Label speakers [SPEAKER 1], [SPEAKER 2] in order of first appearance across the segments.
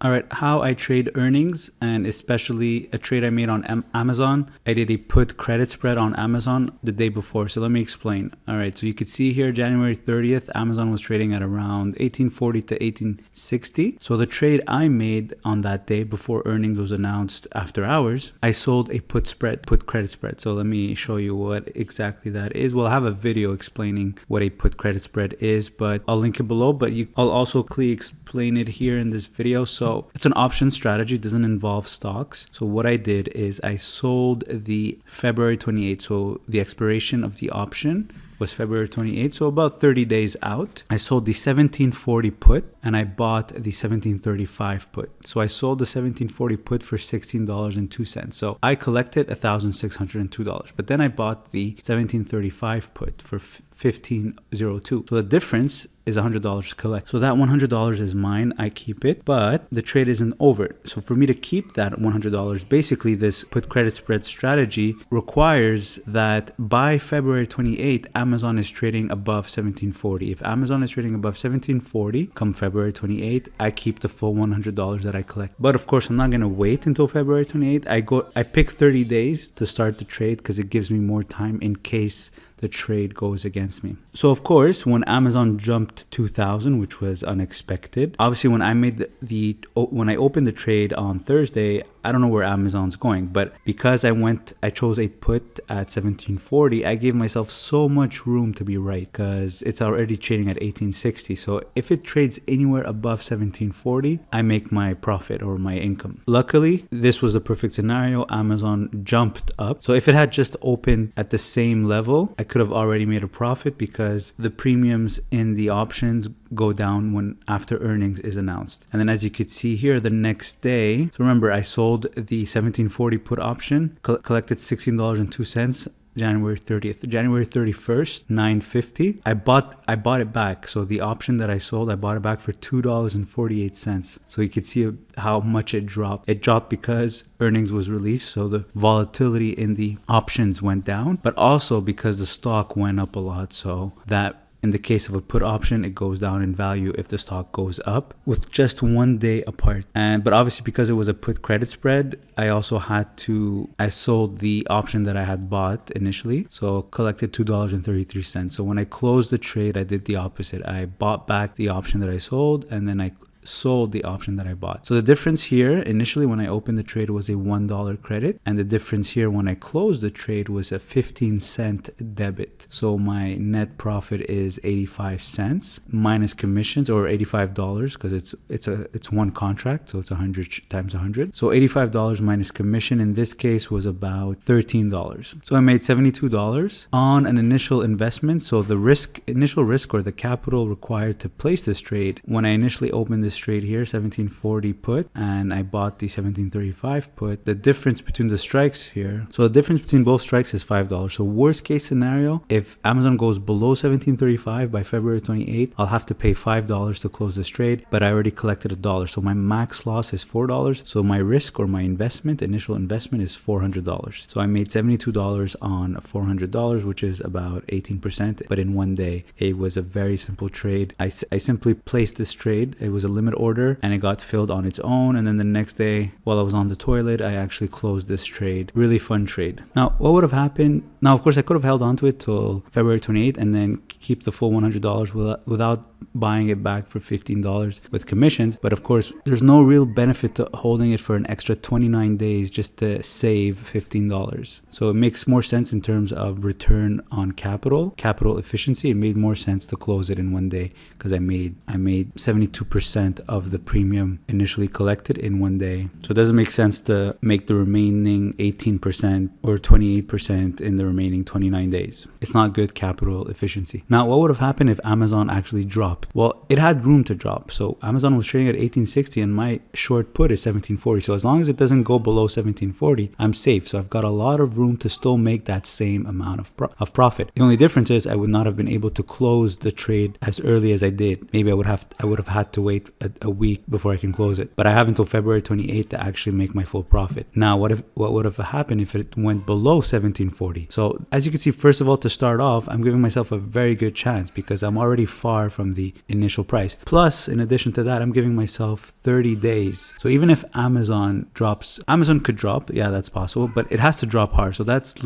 [SPEAKER 1] All right, how I trade earnings, and especially a trade I made on Amazon. I did a put credit spread on Amazon the day before. So let me explain. All right, so you could see here January 30th, Amazon was trading at around 1840 to 1860. So the trade I made on that day before earnings was announced after hours, I sold a put credit spread. So let me show you what exactly that is. We'll have a video explaining what a put credit spread is, but I'll link it below, but I'll also clearly explain it here in this video. So it's an option strategy, it doesn't involve stocks. So what I did is I sold the February 28th, so the expiration of the option was February 28th, so about 30 days out. I sold the 1740 put and I bought the 1735 put. So I sold the 1740 put for $16.02. So I collected $1,602, but then I bought the 1735 put for $15.02. So the difference is $100 to collect. So that $100 is mine, I keep it, but the trade isn't over. So for me to keep that $100, basically this put credit spread strategy requires that by February 28th, Amazon is trading above 1740. If Amazon is trading above 1740 come February 28th, I keep the full $100 that I collect. But of course, I'm not gonna wait until February 28th. I pick 30 days to start the trade because it gives me more time in case the trade goes against me. So of course, when Amazon jumped 2,000, which was unexpected, obviously when I made when I opened the trade on Thursday, I don't know where Amazon's going, but because I chose a put at 1740, I gave myself so much room to be right because it's already trading at 1860. So if it trades anywhere above 1740, I make my profit or my income. Luckily, this was the perfect scenario. Amazon jumped up. So if it had just opened at the same level, I could have already made a profit because the premiums in the options go down when after earnings is announced. And then as you could see here, the next day, so remember I sold the 1740 put option, collected $16.02. January 30th, January 31st, $9.50. I bought it back. So the option that I sold, I bought it back for $2.48. So you could see how much it dropped. It dropped because earnings was released. So the volatility in the options went down, but also because the stock went up a lot. So that in the case of a put option, it goes down in value if the stock goes up with just 1 day apart. But obviously because it was a put credit spread, I sold the option that I had bought initially. So collected $2.33. So when I closed the trade, I did the opposite. I bought back the option that I sold and then I sold the option that I bought. So the difference here initially when I opened the trade was a $1 credit, and the difference here when I closed the trade was a 15-cent debit. So my net profit is 85 cents minus commissions, or $85 because it's one contract, so it's 100 times 100. So $85 minus commission in this case was about $13. So I made $72 on an initial investment. So the initial risk or the capital required to place this trade, when I initially opened this trade here, 1740 put, and I bought the 1735 put, the difference between the strikes here, so the difference between both strikes is $5. So worst case scenario, if Amazon goes below 1735 by February 28th, I'll have to pay $5 to close this trade, but I already collected $1. So my max loss is $4. So my risk or my initial investment is $400. So I made $72 on $400, which is about 18%, but in 1 day. It was a very simple trade. I simply placed this trade. It was a limit order and it got filled on its own, and then the next day while I was on the toilet, I actually closed this trade. Really fun trade. Now what would have happened? Now of course I could have held on to it till February 28th and then keep the full $100 without buying it back for $15 with commissions, but of course there's no real benefit to holding it for an extra 29 days just to save $15. So it makes more sense in terms of return on capital efficiency. It made more sense to close it in 1 day because I made 72% of the premium initially collected in 1 day. So it doesn't make sense to make the remaining 18% or 28% in the remaining 29 days. It's not good capital efficiency. Now what would have happened if Amazon actually dropped? Well, it had room to drop. So Amazon was trading at 1860 and my short put is 1740. So as long as it doesn't go below 1740, I'm safe. So I've got a lot of room to still make that same amount of profit. The only difference is I would not have been able to close the trade as early as I did. Maybe I would have had to wait a week before I can close it. But I have until February 28th to actually make my full profit. Now, what would have happened if it went below 1740? So as you can see, first of all, to start off, I'm giving myself a very good chance because I'm already far from the initial price. Plus, in addition to that, I'm giving myself 30 days. So even if Amazon drops, Amazon could drop, yeah, that's possible, but it has to drop hard. So that's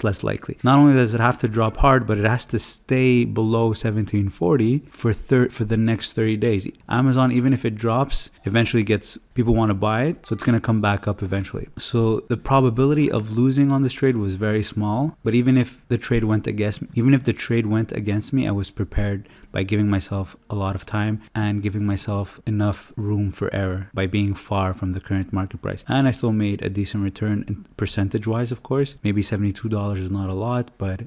[SPEAKER 1] less likely. Not only does it have to drop hard, but it has to stay below 1740 for the next 30 days. Amazon, even if it drops, eventually people want to buy it, so it's going to come back up eventually. So the probability of losing on this trade was very small, but even if the trade went against me, I was prepared by giving myself a lot of time and giving myself enough room for error by being far from the current market price. And I still made a decent return percentage wise, of course. Maybe $72 is not a lot, but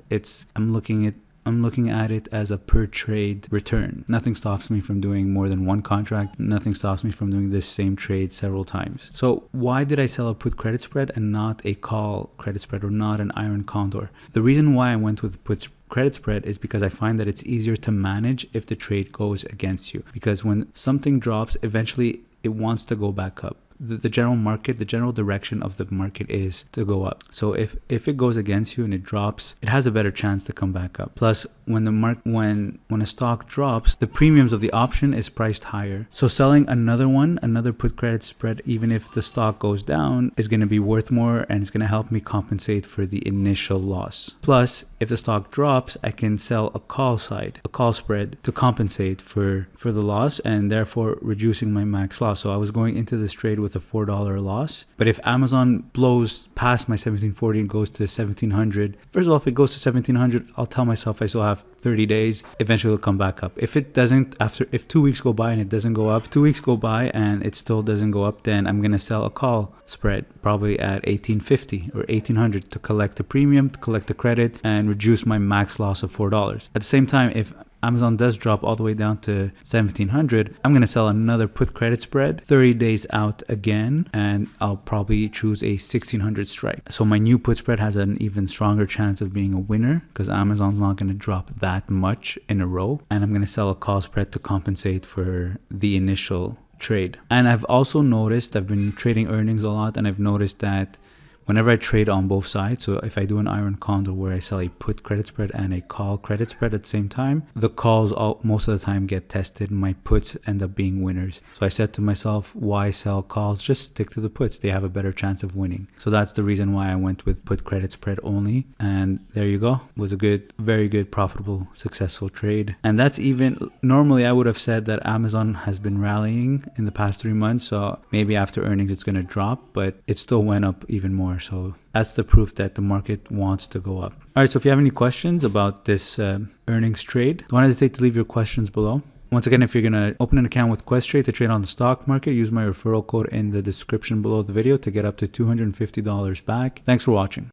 [SPEAKER 1] I'm looking at it as a per trade return. Nothing stops me from doing more than one contract. Nothing stops me from doing this same trade several times. So why did I sell a put credit spread and not a call credit spread or not an iron condor? The reason why I went with put credit spread is because I find that it's easier to manage if the trade goes against you. Because when something drops, eventually it wants to go back up. The general direction of the market is to go up. So if it goes against you and it drops, it has a better chance to come back up. Plus, when a stock drops, the premiums of the option is priced higher. So selling another put credit spread, even if the stock goes down, is going to be worth more and it's going to help me compensate for the initial loss. Plus, if the stock drops, I can sell a call spread to compensate for the loss and therefore reducing my max loss. So I was going into this trade with a $4 loss. But if Amazon blows past my 1740 and goes to 1700, first of all, if it goes to 1700, I'll tell myself I still have 30 days. Eventually it'll come back up. If it doesn't, if 2 weeks go by and it doesn't go up, 2 weeks go by and it still doesn't go up, then I'm going to sell a call spread probably at 1850 or 1800 to collect the premium, to collect the credit and reduce my max loss of $4. At the same time, if Amazon does drop all the way down to 1700, I'm going to sell another put credit spread 30 days out again, and I'll probably choose a 1600 strike. So my new put spread has an even stronger chance of being a winner because Amazon's not going to drop that much in a row, and I'm going to sell a call spread to compensate for the initial trade. And I've also noticed, I've been trading earnings a lot, and I've noticed that whenever I trade on both sides, so if I do an iron condor where I sell a put credit spread and a call credit spread at the same time, the calls most of the time get tested and my puts end up being winners. So I said to myself, why sell calls? Just stick to the puts. They have a better chance of winning. So that's the reason why I went with put credit spread only. And there you go. It was a very good, profitable, successful trade. And that's even, normally I would have said that Amazon has been rallying in the past 3 months. So maybe after earnings it's going to drop, but it still went up even more. So that's the proof that the market wants to go up. All right, so if you have any questions about this earnings trade, don't hesitate to leave your questions below. Once again, if you're going to open an account with Questrade to trade on the stock market, use my referral code in the description below the video to get up to $250 back. Thanks for watching.